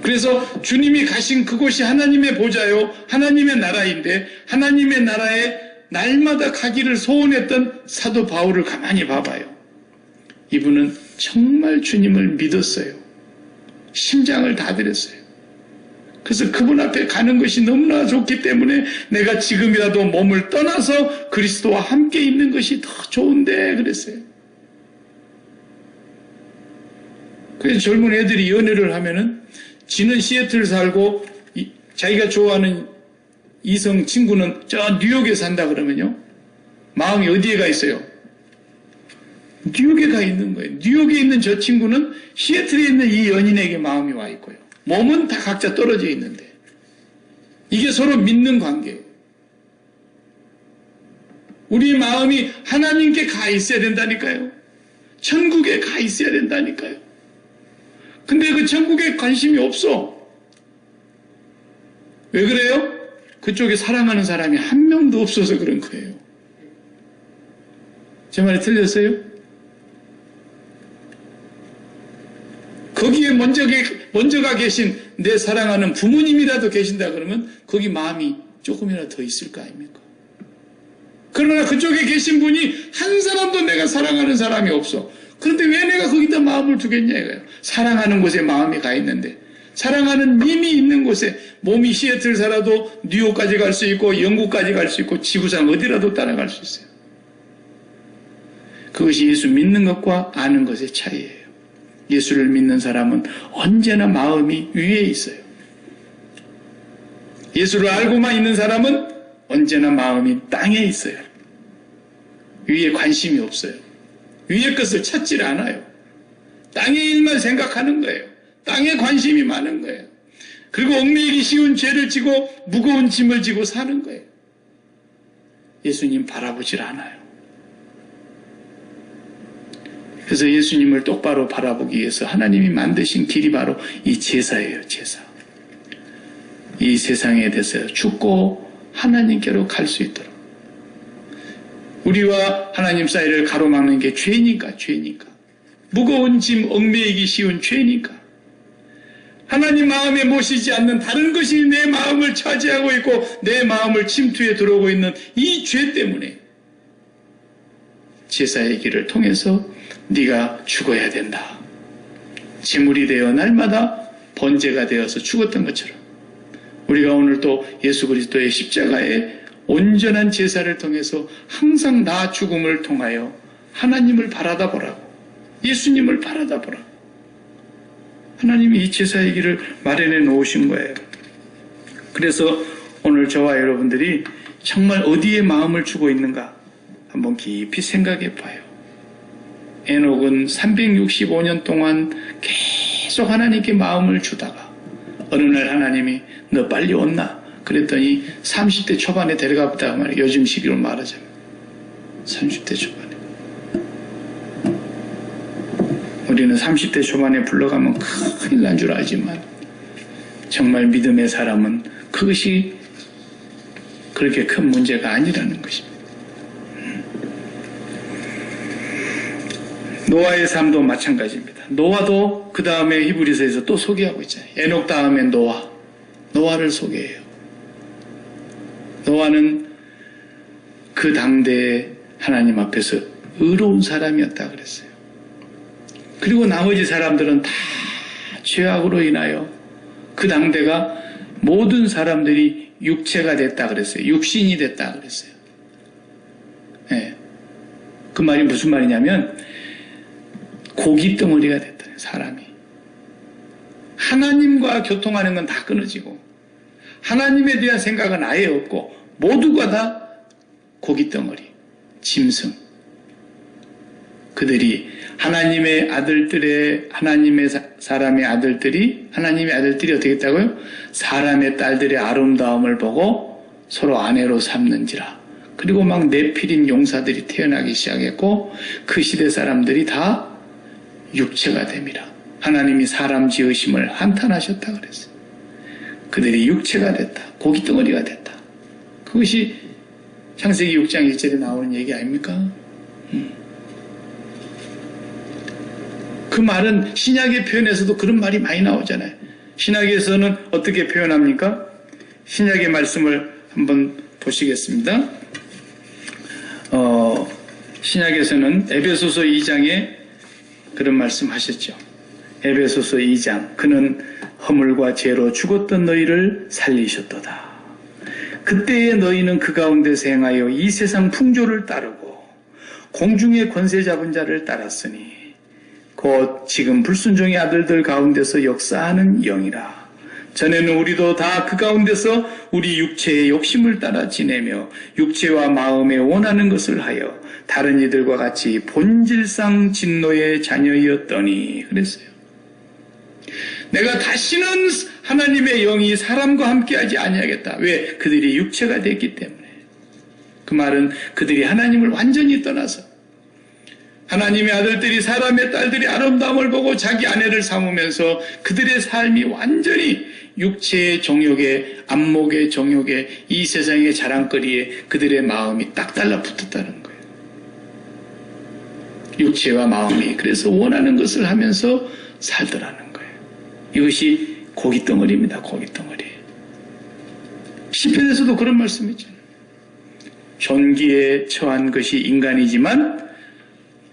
그래서 주님이 가신 그곳이 하나님의 보좌요, 하나님의 나라인데 하나님의 나라에 날마다 가기를 소원했던 사도 바울을 가만히 봐봐요. 이분은 정말 주님을 믿었어요. 심장을 다 드렸어요. 그래서 그분 앞에 가는 것이 너무나 좋기 때문에 내가 지금이라도 몸을 떠나서 그리스도와 함께 있는 것이 더 좋은데 그랬어요. 그래서 젊은 애들이 연애를 하면은 지는 시애틀 살고 자기가 좋아하는 이성 친구는 저 뉴욕에 산다 그러면요. 마음이 어디에 가 있어요? 뉴욕에 가 있는 거예요. 뉴욕에 있는 저 친구는 시애틀에 있는 이 연인에게 마음이 와 있고요. 몸은 다 각자 떨어져 있는데 이게 서로 믿는 관계예요. 우리 마음이 하나님께 가 있어야 된다니까요. 천국에 가 있어야 된다니까요. 근데 그 천국에 관심이 없어. 왜 그래요? 그쪽에 사랑하는 사람이 한 명도 없어서 그런 거예요. 제 말이 틀렸어요? 거기에 먼저가 계신 내 사랑하는 부모님이라도 계신다 그러면 거기 마음이 조금이라도 더 있을 거 아닙니까? 그러나 그쪽에 계신 분이 한 사람도 내가 사랑하는 사람이 없어. 그런데 왜 내가 거기다 마음을 두겠냐 이거예요. 사랑하는 곳에 마음이 가 있는데, 사랑하는 님이 있는 곳에, 몸이 시애틀 살아도 뉴욕까지 갈 수 있고 영국까지 갈 수 있고 지구상 어디라도 따라갈 수 있어요. 그것이 예수 믿는 것과 아는 것의 차이예요. 예수를 믿는 사람은 언제나 마음이 위에 있어요. 예수를 알고만 있는 사람은 언제나 마음이 땅에 있어요. 위에 관심이 없어요. 위의 것을 찾질 않아요. 땅의 일만 생각하는 거예요. 땅에 관심이 많은 거예요. 그리고 얽매이기 쉬운 죄를 지고 무거운 짐을 지고 사는 거예요. 예수님 바라보질 않아요. 그래서 예수님을 똑바로 바라보기 위해서 하나님이 만드신 길이 바로 이 제사예요. 제사. 이 세상에 대해서 죽고 하나님께로 갈 수 있도록. 우리와 하나님 사이를 가로막는 게 죄니까. 무거운 짐 얽매이기 쉬운 죄니까. 하나님 마음에 모시지 않는 다른 것이 내 마음을 차지하고 있고 내 마음을 침투해 들어오고 있는 이 죄 때문에 제사의 길을 통해서 네가 죽어야 된다. 제물이 되어 날마다 번제가 되어서 죽었던 것처럼 우리가 오늘 또 예수 그리스도의 십자가의 온전한 제사를 통해서 항상 나 죽음을 통하여 하나님을 바라다 보라고, 예수님을 바라다 보라고 하나님이 이 제사의 길을 마련해 놓으신 거예요. 그래서 오늘 저와 여러분들이 정말 어디에 마음을 주고 있는가 한번 깊이 생각해 봐요. 에녹은 365년 동안 계속 하나님께 마음을 주다가 어느 날 하나님이 너 빨리 온나? 그랬더니 30대 초반에 데려가 보다가 말이에요. 요즘 시기로 말하자면 30대 초반에 우리는 30대 초반에 불러가면 큰일 난 줄 알지만 정말 믿음의 사람은 그것이 그렇게 큰 문제가 아니라는 것입니다. 노아의 삶도 마찬가지입니다. 노아도 그 다음에 히브리서에서 또 소개하고 있잖아요. 에녹 다음에 노아를 소개해요. 노아는 그 당대에 하나님 앞에서 의로운 사람이었다 그랬어요. 그리고 나머지 사람들은 다 죄악으로 인하여 그 당대가 모든 사람들이 육체가 됐다 그랬어요. 육신이 됐다 그랬어요. 네. 그 말이 무슨 말이냐면 고기 덩어리가 됐다. 사람이. 하나님과 교통하는 건 다 끊어지고 하나님에 대한 생각은 아예 없고 모두가 다 고기 덩어리, 짐승. 그들이 하나님의 아들들의 하나님의 사람의 아들들이 하나님의 아들들이 어떻게 했다고요? 사람의 딸들의 아름다움을 보고 서로 아내로 삼는지라. 그리고 막 네피림 용사들이 태어나기 시작했고 그 시대 사람들이 다 육체가 됨이라. 하나님이 사람 지으심을 한탄하셨다 그랬어요. 그들이 육체가 됐다. 고깃덩어리가 됐다. 그것이 창세기 6장 1절에 나오는 얘기 아닙니까? 그 말은 신약의 표현에서도 그런 말이 많이 나오잖아요. 신약에서는 어떻게 표현합니까? 신약의 말씀을 한번 보시겠습니다. 신약에서는 에베소서 2장에 그런 말씀 하셨죠. 에베소서 2장 그는 허물과 죄로 죽었던 너희를 살리셨도다. 그때에 너희는 그 가운데서 행하여 이 세상 풍조를 따르고 공중의 권세 잡은 자를 따랐으니 곧 지금 불순종의 아들들 가운데서 역사하는 영이라. 전에는 우리도 다 그 가운데서 우리 육체의 욕심을 따라 지내며 육체와 마음에 원하는 것을 하여 다른 이들과 같이 본질상 진노의 자녀이었더니 그랬어요. 내가 다시는 하나님의 영이 사람과 함께하지 아니하겠다. 왜? 그들이 육체가 됐기 때문에. 그 말은 그들이 하나님을 완전히 떠나서 하나님의 아들들이 사람의 딸들이 아름다움을 보고 자기 아내를 삼으면서 그들의 삶이 완전히 육체의 정욕에, 안목의 정욕에, 이 세상의 자랑거리에 그들의 마음이 딱 달라붙었다는 거예요. 육체와 마음이 그래서 원하는 것을 하면서 살더라는 거예요. 이것이 고깃덩어리입니다. 고깃덩어리. 시편에서도 그런 말씀이 있잖아요. 존귀에 처한 것이 인간이지만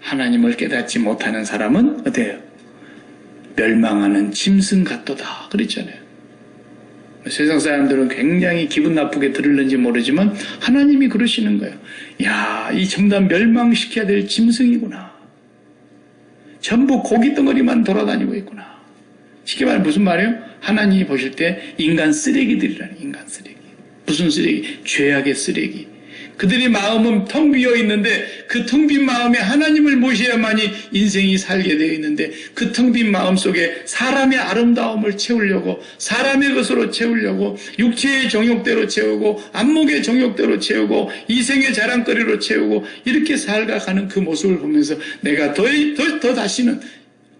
하나님을 깨닫지 못하는 사람은 어때요? 멸망하는 짐승 같도다. 그랬잖아요. 세상 사람들은 굉장히 기분 나쁘게 들을는지 모르지만 하나님이 그러시는 거예요. 야, 이 전부 다 멸망시켜야 될 짐승이구나. 전부 고깃덩어리만 돌아다니고 있구나. 쉽게 말하면 무슨 말이에요? 하나님이 보실 때 인간 쓰레기들이라는, 인간 쓰레기. 무슨 쓰레기? 죄악의 쓰레기. 그들의 마음은 텅 비어 있는데 그 텅 빈 마음에 하나님을 모셔야만이 인생이 살게 되어 있는데 그 텅 빈 마음 속에 사람의 아름다움을 채우려고, 사람의 것으로 채우려고, 육체의 정욕대로 채우고, 안목의 정욕대로 채우고, 이생의 자랑거리로 채우고, 이렇게 살아가는 그 모습을 보면서 내가 더 다시는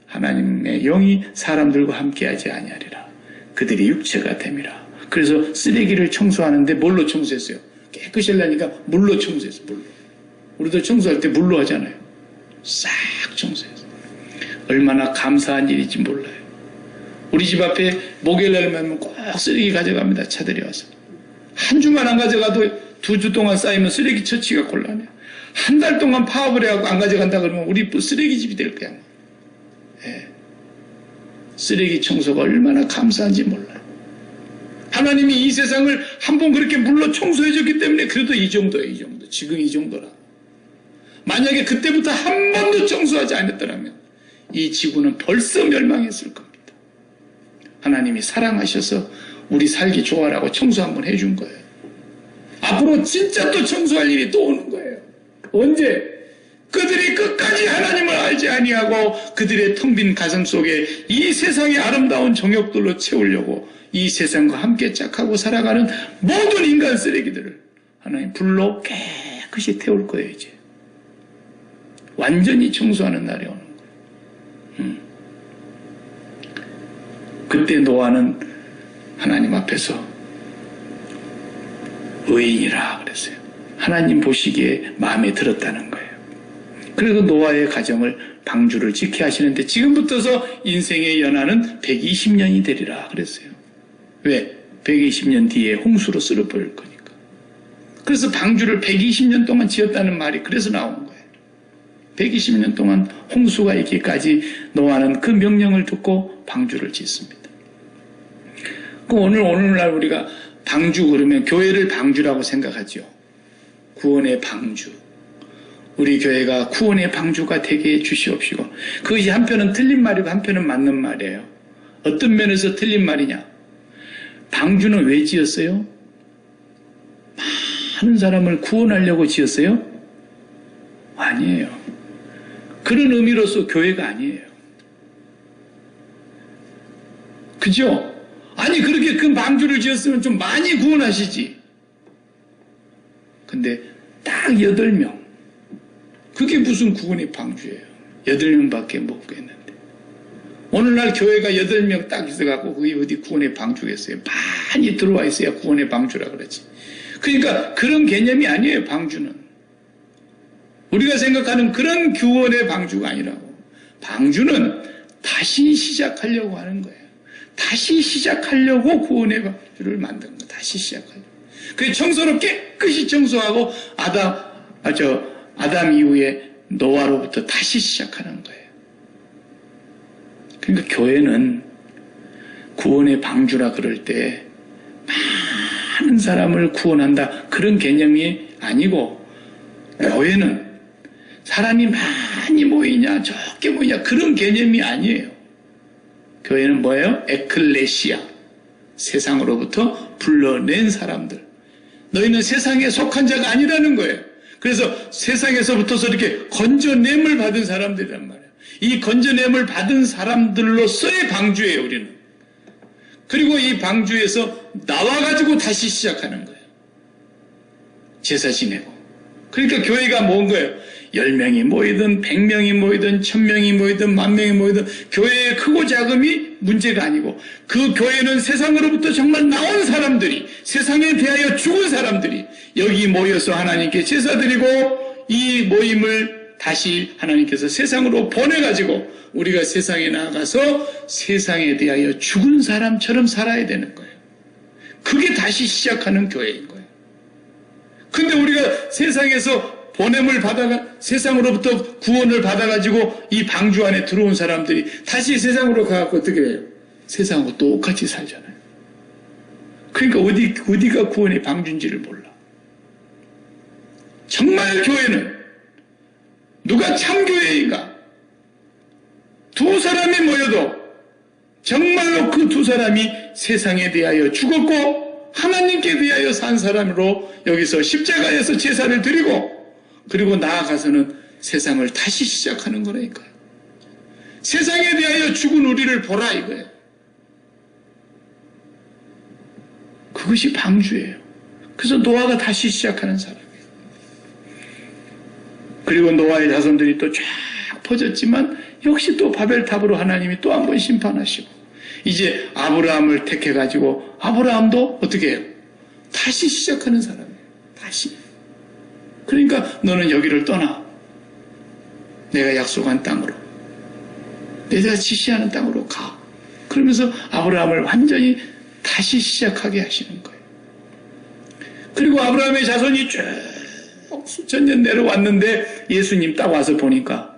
하나님의 영이 사람들과 함께하지 아니하리라. 그들이 육체가 됨이라. 그래서 쓰레기를 청소하는데 뭘로 청소했어요? 깨끗이 하려니까 물로 청소했어요. 물로. 우리도 청소할 때 물로 하잖아요. 싹 청소했어요. 얼마나 감사한 일인지 몰라요. 우리 집 앞에 목요일날만 꼭 쓰레기 가져갑니다. 차들이 와서. 한 주만 안 가져가도 2주 동안 쌓이면 쓰레기 처치가 곤란해요. 한 달 동안 파업을 해갖고 안 가져간다 그러면 우리 쓰레기집이 될 거야. 예. 쓰레기 청소가 얼마나 감사한지 몰라요. 하나님이 이 세상을 한번 그렇게 물로 청소해줬기 때문에 그래도 이 정도예요. 이 정도. 지금 이 정도라. 만약에 그때부터 한 번도 청소하지 않았더라면 이 지구는 벌써 멸망했을 겁니다. 하나님이 사랑하셔서 우리 살기 좋아라고 청소 한번 해준 거예요. 앞으로 진짜 또 청소할 일이 또 오는 거예요. 언제? 그들이 끝까지 하나님을 알지 아니하고 그들의 텅 빈 가슴 속에 이 세상의 아름다운 정욕들로 채우려고 이 세상과 함께 짝하고 살아가는 모든 인간 쓰레기들을 하나님 불로 깨끗이 태울 거예요. 이제 완전히 청소하는 날이 오는 거예요. 그때 노아는 하나님 앞에서 의인이라 그랬어요. 하나님 보시기에 마음에 들었다는 거예요. 그래서 노아의 가정을 방주를 지켜 하시는데 지금부터서 인생의 연한은 120년이 되리라 그랬어요. 왜? 120년 뒤에 홍수로 쓸어버릴 거니까. 그래서 방주를 120년 동안 지었다는 말이 그래서 나온 거예요. 120년 동안 홍수가 있기까지 노아는 그 명령을 듣고 방주를 짓습니다. 그 오늘날 우리가 방주 그러면 교회를 방주라고 생각하죠. 구원의 방주. 우리 교회가 구원의 방주가 되게 해주시옵시고. 그것이 한편은 틀린 말이고 한편은 맞는 말이에요. 어떤 면에서 틀린 말이냐? 방주는 왜 지었어요? 많은 사람을 구원하려고 지었어요? 아니에요. 그런 의미로서 교회가 아니에요. 그죠? 아니 그렇게 큰 방주를 지었으면 좀 많이 구원하시지. 근데 딱 8명. 그게 무슨 구원의 방주예요. 8명밖에 못 구했는데. 오늘날 교회가 8명 딱 있어갖고 그게 어디 구원의 방주겠어요. 많이 들어와 있어야 구원의 방주라 그러지. 그러니까 그런 개념이 아니에요. 방주는. 우리가 생각하는 그런 구원의 방주가 아니라고. 방주는 다시 시작하려고 하는 거예요. 다시 시작하려고 구원의 방주를 만든 거예요. 다시 시작하려고. 그 청소를 깨끗이 청소하고 아담 이후에 노아로부터 다시 시작하는 거예요. 그러니까 교회는 구원의 방주라 그럴 때 많은 사람을 구원한다 그런 개념이 아니고 교회는 사람이 많이 모이냐 적게 모이냐 그런 개념이 아니에요. 교회는 뭐예요? 에클레시아. 세상으로부터 불러낸 사람들. 너희는 세상에 속한 자가 아니라는 거예요. 그래서 세상에서부터서 이렇게 건져냄을 받은 사람들이란 말이에요. 이 건져냄을 받은 사람들로서의 방주예요, 우리는. 그리고 이 방주에서 나와가지고 다시 시작하는 거예요. 제사 지내고, 그러니까 교회가 뭔 거예요? 10명이 모이든 100명이 모이든 1000명이 모이든 10,000명이 모이든 교회의 크고 작음이 문제가 아니고 그 교회는 세상으로부터 정말 나온 사람들이 세상에 대하여 죽은 사람들이 여기 모여서 하나님께 제사드리고 이 모임을 다시 하나님께서 세상으로 보내가지고 우리가 세상에 나가서 세상에 대하여 죽은 사람처럼 살아야 되는 거예요. 그게 다시 시작하는 교회인 거예요. 근데 우리가 세상에서 보냄을 받아가 세상으로부터 구원을 받아가지고 이 방주 안에 들어온 사람들이 다시 세상으로 가갖고 어떻게 해요? 세상하고 똑같이 살잖아요. 그러니까 어디가 구원의 방주인지를 몰라. 정말 교회는 누가 참 교회인가? 두 사람이 모여도 정말로 그 두 사람이 세상에 대하여 죽었고 하나님께 대하여 산 사람으로 여기서 십자가에서 제사를 드리고 그리고 나아가서는 세상을 다시 시작하는 거라니까요. 세상에 대하여 죽은 우리를 보라 이거예요. 그것이 방주예요. 그래서 노아가 다시 시작하는 사람이에요. 그리고 노아의 자손들이 또 쫙 퍼졌지만 역시 또 바벨탑으로 하나님이 또 한 번 심판하시고 이제 아브라함을 택해가지고 아브라함도 어떻게 해요? 다시 시작하는 사람이에요. 다시. 그러니까 너는 여기를 떠나. 내가 약속한 땅으로. 내가 지시하는 땅으로 가. 그러면서 아브라함을 완전히 다시 시작하게 하시는 거예요. 그리고 아브라함의 자손이 쭉 수천 년 내려왔는데 예수님 딱 와서 보니까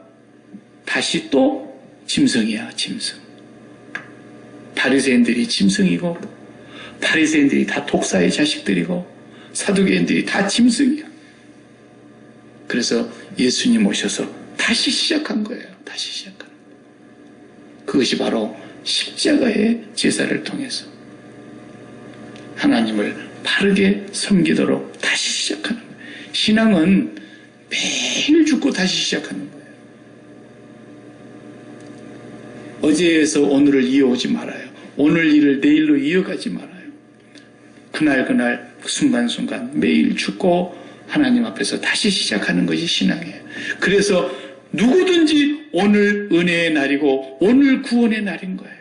다시 또 짐승이야, 짐승. 바리새인들이 짐승이고 바리새인들이 다 독사의 자식들이고 사두개인들이 다 짐승이야. 그래서 예수님 오셔서 다시 시작한 거예요. 다시 시작하는 거예요. 그것이 바로 십자가의 제사를 통해서 하나님을 바르게 섬기도록 다시 시작하는 거예요. 신앙은 매일 죽고 다시 시작하는 거예요. 어제에서 오늘을 이어오지 말아요. 오늘 일을 내일로 이어가지 말아요. 그날 순간순간 매일 죽고 하나님 앞에서 다시 시작하는 것이 신앙이에요. 그래서 누구든지 오늘 은혜의 날이고 오늘 구원의 날인 거예요.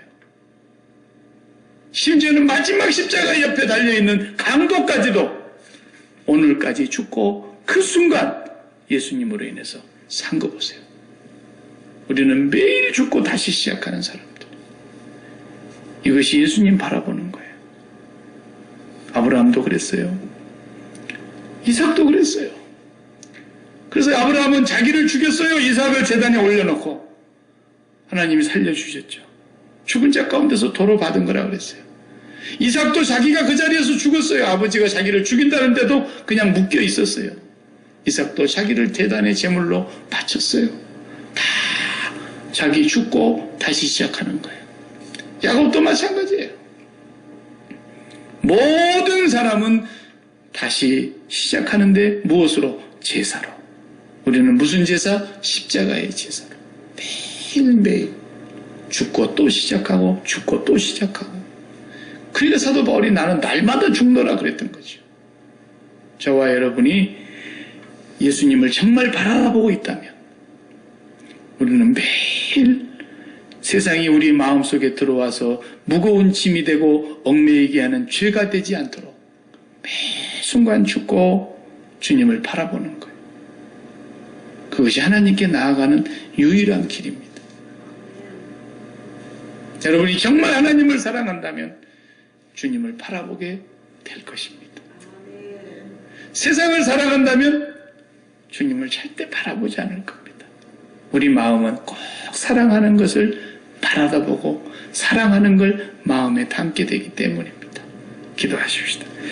심지어는 마지막 십자가 옆에 달려있는 강도까지도 오늘까지 죽고 그 순간 예수님으로 인해서 산 거 보세요. 우리는 매일 죽고 다시 시작하는 사람들. 이것이 예수님 바라보는 거예요. 아브라함도 그랬어요. 이삭도 그랬어요. 그래서 아브라함은 자기를 죽였어요. 이삭을 제단에 올려놓고 하나님이 살려주셨죠. 죽은 자 가운데서 도로 받은 거라 그랬어요. 이삭도 자기가 그 자리에서 죽었어요. 아버지가 자기를 죽인다는데도 그냥 묶여 있었어요. 이삭도 자기를 제단의 제물로 바쳤어요. 다 자기 죽고 다시 시작하는 거예요. 야곱도 마찬가지예요. 모든 사람은 다시 시작하는데 무엇으로? 제사로. 우리는 무슨 제사? 십자가의 제사로. 매일매일 죽고 또 시작하고 죽고 또 시작하고. 그러니까 사도 바울이 나는 날마다 죽노라 그랬던 거죠. 저와 여러분이 예수님을 정말 바라보고 있다면 우리는 매일 세상이 우리 마음속에 들어와서 무거운 짐이 되고 얽매이게 하는 죄가 되지 않도록 매 순간 죽고 주님을 바라보는 거예요. 그것이 하나님께 나아가는 유일한 길입니다. 여러분이 정말 하나님을 사랑한다면 주님을 바라보게 될 것입니다. 세상을 사랑한다면 주님을 절대 바라보지 않을 겁니다. 우리 마음은 꼭 사랑하는 것을 바라다보고 사랑하는 걸 마음에 담게 되기 때문입니다. 기도하십시다.